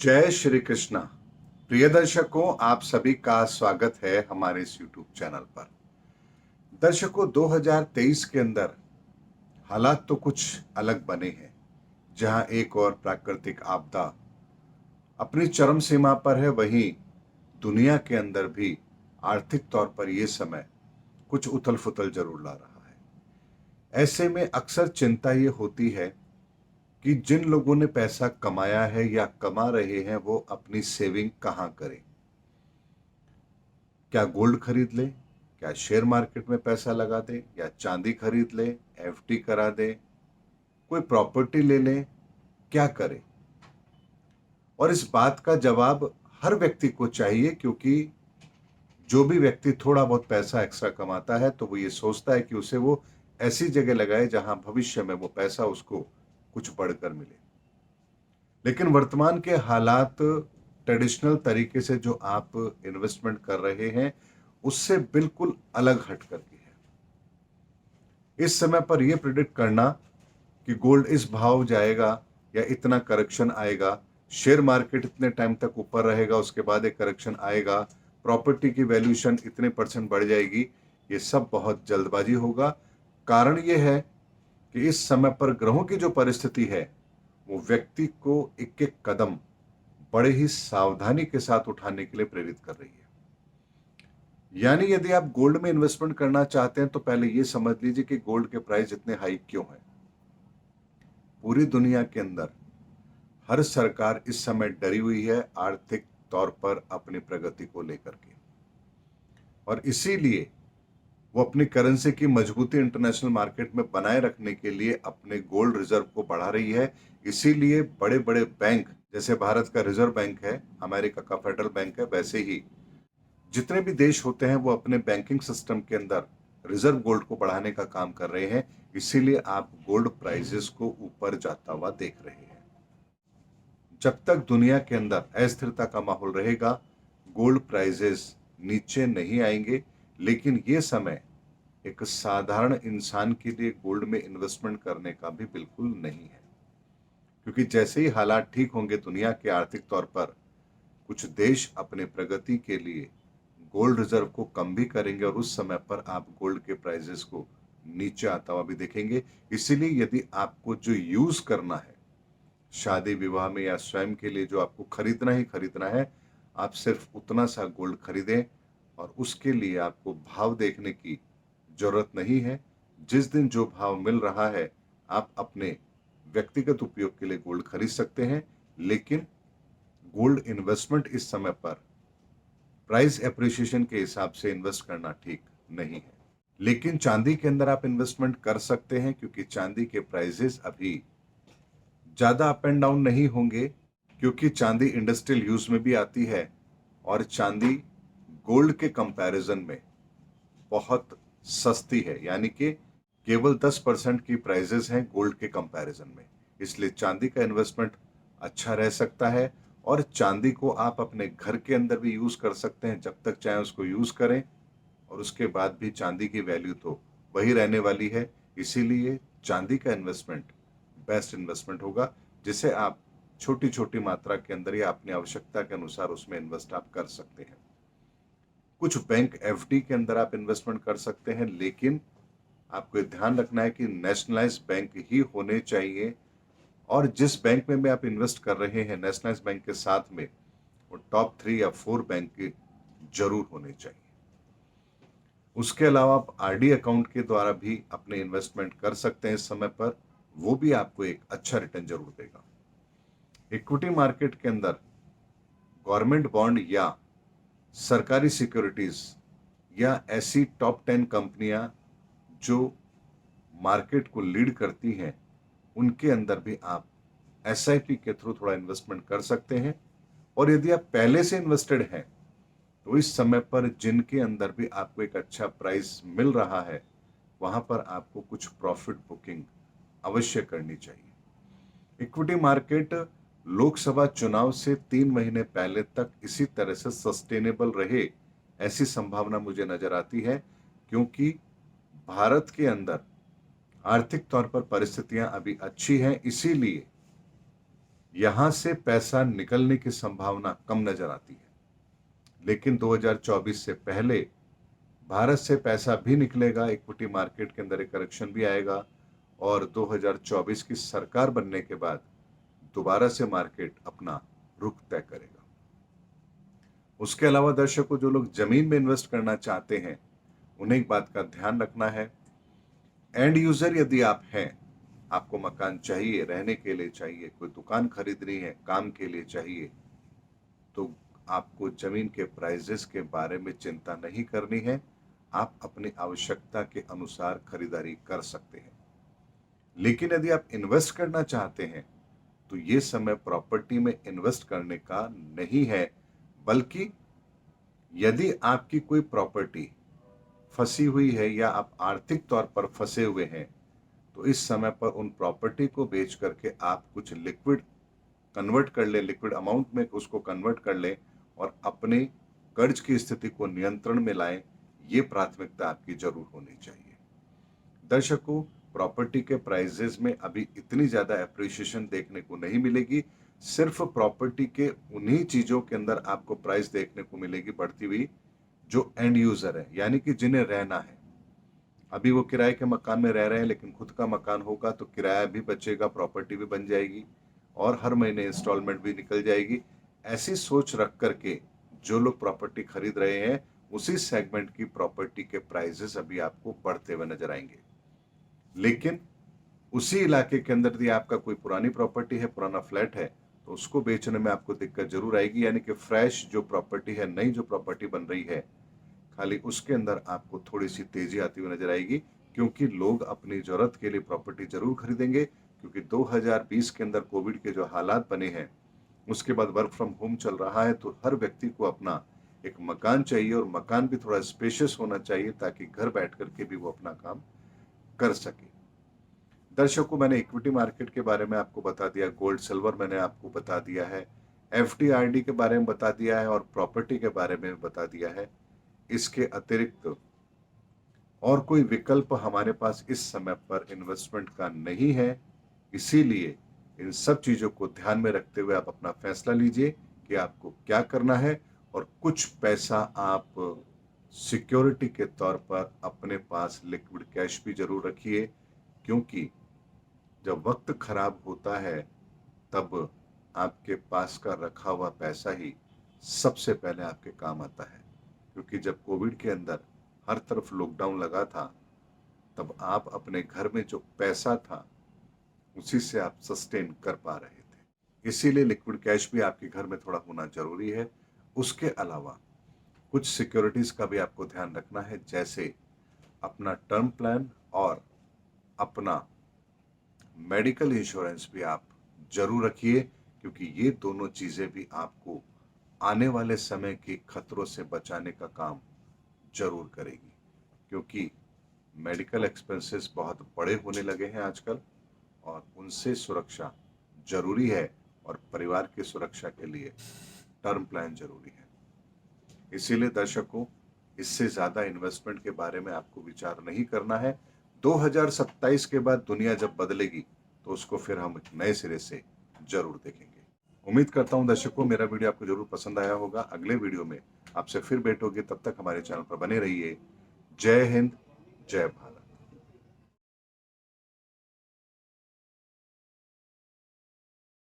जय श्री कृष्णा। प्रिय दर्शकों, आप सभी का स्वागत है हमारे इस YouTube चैनल पर। दर्शकों, 2023 के अंदर हालात तो कुछ अलग बने हैं, जहां एक और प्राकृतिक आपदा अपनी चरम सीमा पर है, वहीं दुनिया के अंदर भी आर्थिक तौर पर यह समय कुछ उथल फुथल जरूर ला रहा है। ऐसे में अक्सर चिंता ये होती है कि जिन लोगों ने पैसा कमाया है या कमा रहे हैं, वो अपनी सेविंग कहां करें। क्या गोल्ड खरीद लें, क्या शेयर मार्केट में पैसा लगा दें, या चांदी खरीद लें, एफडी करा दें, कोई प्रॉपर्टी ले लें, क्या करें। और इस बात का जवाब हर व्यक्ति को चाहिए, क्योंकि जो भी व्यक्ति थोड़ा बहुत पैसा एक्स्ट्रा कमाता है तो वो ये सोचता है कि उसे वो ऐसी जगह लगाए जहां भविष्य में वो पैसा उसको कुछ बढ़कर मिले। लेकिन वर्तमान के हालात ट्रेडिशनल तरीके से जो आप इन्वेस्टमेंट कर रहे हैं, उससे बिल्कुल अलग हट करके है। इस समय पर यह प्रिडिक्ट करना कि गोल्ड इस भाव जाएगा या इतना करेक्शन आएगा, शेयर मार्केट इतने टाइम तक ऊपर रहेगा, उसके बाद एक करेक्शन आएगा, प्रॉपर्टी की वैल्यूएशन इतने परसेंट बढ़ जाएगी, ये सब बहुत जल्दबाजी होगा। कारण यह है कि इस समय पर ग्रहों की जो परिस्थिति है, वो व्यक्ति को एक एक कदम बड़े ही सावधानी के साथ उठाने के लिए प्रेरित कर रही है। यानी यदि आप गोल्ड में इन्वेस्टमेंट करना चाहते हैं तो पहले यह समझ लीजिए कि गोल्ड के प्राइस इतने हाई क्यों हैं। पूरी दुनिया के अंदर हर सरकार इस समय डरी हुई है आर्थिक तौर पर अपनी प्रगति को लेकर के, और इसीलिए वो अपनी करेंसी की मजबूती इंटरनेशनल मार्केट में बनाए रखने के लिए अपने गोल्ड रिजर्व को बढ़ा रही है। इसीलिए बड़े बड़े बैंक, जैसे भारत का रिजर्व बैंक है, अमेरिका का फेडरल बैंक है, वैसे ही जितने भी देश होते हैं वो अपने बैंकिंग सिस्टम के अंदर रिजर्व गोल्ड को बढ़ाने का काम कर रहे हैं। इसीलिए आप गोल्ड प्राइसेस को ऊपर जाता हुआ देख रहे हैं। जब तक दुनिया के अंदर अस्थिरता का माहौल रहेगा, गोल्ड प्राइसेस नीचे नहीं आएंगे। लेकिन ये समय एक साधारण इंसान के लिए गोल्ड में इन्वेस्टमेंट करने का भी बिल्कुल नहीं है, क्योंकि जैसे ही हालात ठीक होंगे दुनिया के आर्थिक तौर पर, कुछ देश अपने प्रगति के लिए गोल्ड रिजर्व को कम भी करेंगे, और उस समय पर आप गोल्ड के प्राइसेस को नीचे आता हुआ भी देखेंगे। इसीलिए यदि आपको जो यूज करना है शादी विवाह में या स्वयं के लिए, जो आपको खरीदना ही खरीदना है, आप सिर्फ उतना सा गोल्ड खरीदें, और उसके लिए आपको भाव देखने की जरूरत नहीं है। जिस दिन जो भाव मिल रहा है, आप अपने व्यक्तिगत उपयोग के लिए गोल्ड खरीद सकते हैं। लेकिन गोल्ड इन्वेस्टमेंट इस समय पर प्राइस एप्रिसिएशन के हिसाब से इन्वेस्ट करना ठीक नहीं है। लेकिन चांदी के अंदर आप इन्वेस्टमेंट कर सकते हैं, क्योंकि चांदी के प्राइसेस अभी ज्यादा अप एंड डाउन नहीं होंगे, क्योंकि चांदी इंडस्ट्रियल यूज में भी आती है, और चांदी गोल्ड के कंपैरिजन में बहुत सस्ती है। यानी कि केवल 10% की प्राइसेस हैं गोल्ड के कंपैरिजन में। इसलिए चांदी का इन्वेस्टमेंट अच्छा रह सकता है, और चांदी को आप अपने घर के अंदर भी यूज कर सकते हैं, जब तक चाहे उसको यूज करें, और उसके बाद भी चांदी की वैल्यू तो वही रहने वाली है। इसीलिए चांदी का इन्वेस्टमेंट बेस्ट इन्वेस्टमेंट होगा, जिसे आप छोटी छोटी मात्रा के अंदर या अपनी आवश्यकता के अनुसार उसमें इन्वेस्ट आप कर सकते हैं। कुछ बैंक एफडी के अंदर आप इन्वेस्टमेंट कर सकते हैं, लेकिन आपको ये ध्यान रखना है कि नेशनलाइज बैंक ही होने चाहिए, और जिस बैंक में भी आप इन्वेस्ट कर रहे हैं नेशनलाइज बैंक के साथ में, वो टॉप 3 या 4 बैंक जरूर होने चाहिए। उसके अलावा आप आरडी अकाउंट के द्वारा भी अपने इन्वेस्टमेंट कर सकते हैं इस समय पर, वो भी आपको एक अच्छा रिटर्न जरूर देगा। इक्विटी मार्केट के अंदर गवर्नमेंट बॉन्ड या सरकारी सिक्योरिटीज या ऐसी टॉप 10 कंपनियां जो मार्केट को लीड करती हैं, उनके अंदर भी आप एसआईपी के थ्रू थोड़ा इन्वेस्टमेंट कर सकते हैं। और यदि आप पहले से इन्वेस्टेड हैं तो इस समय पर जिनके अंदर भी आपको एक अच्छा प्राइस मिल रहा है, वहां पर आपको कुछ प्रॉफिट बुकिंग अवश्य करनी चाहिए। इक्विटी मार्केट लोकसभा चुनाव से 3 महीने पहले तक इसी तरह से सस्टेनेबल रहे, ऐसी संभावना मुझे नजर आती है, क्योंकि भारत के अंदर आर्थिक तौर पर परिस्थितियां अभी अच्छी हैं। इसीलिए यहां से पैसा निकलने की संभावना कम नजर आती है, लेकिन 2024 से पहले भारत से पैसा भी निकलेगा, इक्विटी मार्केट के अंदर एक करेक्शन भी आएगा और 2024 की सरकार बनने के बाद दोबारा से मार्केट अपना रुख तय करेगा। उसके अलावा दर्शकों, जो लोग जमीन में इन्वेस्ट करना चाहते हैं उन्हें एक बात का ध्यान रखना है, एंड यूजर यदि आप हैं, आपको मकान चाहिए, रहने के लिए चाहिए, कोई दुकान खरीदनी है, काम के लिए चाहिए, तो आपको जमीन के प्राइजेस के बारे में चिंता नहीं करनी है। आप अपनी आवश्यकता के अनुसार खरीदारी कर सकते हैं। लेकिन यदि आप इन्वेस्ट करना चाहते हैं तो ये समय प्रॉपर्टी में इन्वेस्ट करने का नहीं है, बल्कि यदि आपकी कोई प्रॉपर्टी फंसी हुई है या आप आर्थिक तौर पर फंसे हुए हैं, तो इस समय पर उन प्रॉपर्टी को बेच करके आप कुछ लिक्विड कन्वर्ट कर ले, लिक्विड अमाउंट में उसको कन्वर्ट कर ले और अपने कर्ज की स्थिति को नियंत्रण में लाएं। ये प्राथमिकता आपकी जरूर होनी चाहिए। दर्शकों, प्रॉपर्टी के प्राइजेस में अभी इतनी ज्यादा एप्रिसिएशन देखने को नहीं मिलेगी। सिर्फ प्रॉपर्टी के उन्हीं चीजों के अंदर आपको प्राइस देखने को मिलेगी बढ़ती हुई जो एंड यूजर है, यानी कि जिन्हें रहना है। अभी वो किराए के मकान में रह रहे हैं, लेकिन खुद का मकान होगा तो किराया भी बचेगा, प्रॉपर्टी भी बन जाएगी और हर महीने इंस्टॉलमेंट भी निकल जाएगी। ऐसी सोच रख करके जो लोग प्रॉपर्टी खरीद रहे हैं, उसी सेगमेंट की प्रॉपर्टी के प्राइसेस अभी आपको बढ़ते हुए नजर आएंगे। लेकिन उसी इलाके के अंदर यदि आपका कोई पुरानी प्रॉपर्टी है, पुराना फ्लैट है, तो उसको बेचने में आपको दिक्कत जरूर आएगी। यानी कि फ्रेश जो प्रॉपर्टी है, नई जो प्रॉपर्टी बन रही है, खाली उसके अंदर आपको थोड़ी सी तेजी आती हुई नजर आएगी, क्योंकि लोग अपनी जरूरत के लिए प्रॉपर्टी जरूर खरीदेंगे। क्योंकि 2020 के अंदर कोविड के जो हालात बने हैं, उसके बाद वर्क फ्रॉम होम चल रहा है, तो हर व्यक्ति को अपना एक मकान चाहिए और मकान भी थोड़ा स्पेशियस होना चाहिए ताकि घर बैठ करके भी वो अपना काम कर सके। दर्शकों, मैंने इक्विटी मार्केट के बारे में आपको बता दिया, गोल्ड सिल्वर मैंने आपको बता दिया है, एफडी आरडी के बारे में बता दिया है और प्रॉपर्टी के बारे में बता दिया है। इसके अतिरिक्त और कोई विकल्प हमारे पास इस समय पर इन्वेस्टमेंट का नहीं है। इसीलिए इन सब चीजों को ध्यान में रखते हुए आप अपना फैसला लीजिए कि आपको क्या करना है, और कुछ पैसा आप सिक्योरिटी के तौर पर अपने पास लिक्विड कैश भी जरूर रखिए, क्योंकि जब वक्त खराब होता है तब आपके पास का रखा हुआ पैसा ही सबसे पहले आपके काम आता है। क्योंकि जब कोविड के अंदर हर तरफ लॉकडाउन लगा था, तब आप अपने घर में जो पैसा था उसी से आप सस्टेन कर पा रहे थे। इसीलिए लिक्विड कैश भी आपके घर में थोड़ा होना जरूरी है। उसके अलावा कुछ सिक्योरिटीज का भी आपको ध्यान रखना है, जैसे अपना टर्म प्लान और अपना मेडिकल इंश्योरेंस भी आप जरूर रखिए, क्योंकि ये दोनों चीजें भी आपको आने वाले समय के खतरों से बचाने का काम जरूर करेगी। क्योंकि मेडिकल एक्सपेंसेस बहुत बड़े होने लगे हैं आजकल और उनसे सुरक्षा जरूरी है, और परिवार की सुरक्षा के लिए टर्म प्लान जरूरी है। इसीलिए दर्शकों, इससे ज्यादा इन्वेस्टमेंट के बारे में आपको विचार नहीं करना है। 2027 के बाद दुनिया जब बदलेगी तो उसको फिर हम नए सिरे से जरूर देखेंगे। उम्मीद करता हूं दर्शकों, मेरा वीडियो आपको जरूर पसंद आया होगा। अगले वीडियो में आपसे फिर भेंट होगी, तब तक हमारे चैनल पर बने रहिए। जय हिंद, जय भारत।